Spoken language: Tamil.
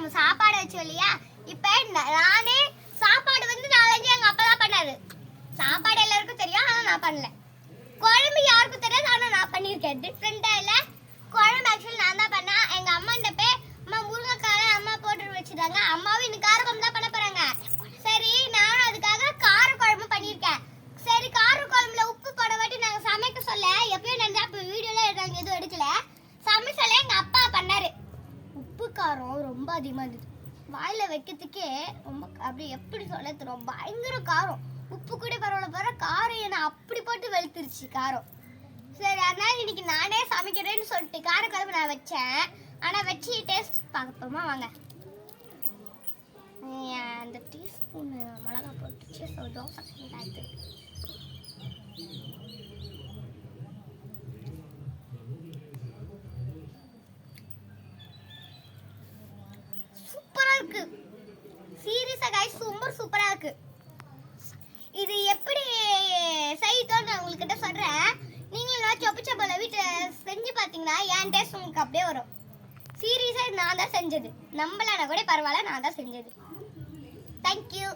நம்ம சாப்பாடு வச்சோம் இல்லையா? இப்போ நானே சாப்பாடு வந்து நாலஞ்சு எங்க அப்பா தான் பண்ணாரு. சாப்பாடு எல்லாருக்கும் தெரியும், ஆனா நான் பண்ணல. குழம்பு யாருக்கும் தெரியாது, ஆனா நான் பண்ணியிருக்கேன். டிஃப்ரெண்டா இல்ல. குழம்பு ஆக்சுவலி நான் தான் பண்ணா. எங்க அம்மா இந்த போய் அம்மா முருங்கைக்கார அம்மா போட்டு வச்சுட்டாங்க. அம்மாவும் இன்னைக்கு கார குழம்பு தான் பண்ண போறாங்க. சரி, நானும் அதுக்காக கார குழம்பு பண்ணியிருக்கேன். சரி, கார குழம்புல உப்பு போட வாட்டி நாங்க சமைக்க சொல்ல எப்பயும் நினைச்சா அப்ப வீடியோல எடுத்தாங்க, எதுவும் எடுக்கல. சமைக்க சொல்ல எங்க அப்பா பண்ணாரு. உப்பு காரம் ரொம்ப அதிகமா இருந்தது. வாயில வைக்கிறதுக்கே ரொம்ப அப்படி எப்படி சொல்ல தெரியும், பயங்கர காரம். உப்பு கூட பரவாயில்ல, காரம் என்ன அப்படி போட்டு வெளுத்துருச்சு காரம். சரி, அதனால இன்னைக்கு நானே சமைக்கிறேன்னு சொல்லிட்டு கார குழம்பு நான் வச்சேன். ஆனா வச்சு டேஸ்ட் பார்ப்போமா வாங்க. அந்த டீஸ்பூன் மிளகா போட்டுச்சு. ஸோ தோசை ஆயிடுது. சூப்பரா இருக்கு. சீரியஸா गाइस, ரொம்ப சூப்பரா இருக்கு. இது எப்படி செய்யறதுன்னு நான் உங்ககிட்ட சொல்றேன். நீங்களும் சொப்பு போல வீட்டுல செஞ்சு பாத்தீங்கன்னா என் டேஸ்ட் உங்களுக்கு அப்படியே வரும். சீரியஸா நான் தான் செஞ்சது. நம்பலனா கூட பரவாயில்ல, நான் தான் செஞ்சது. Thank you.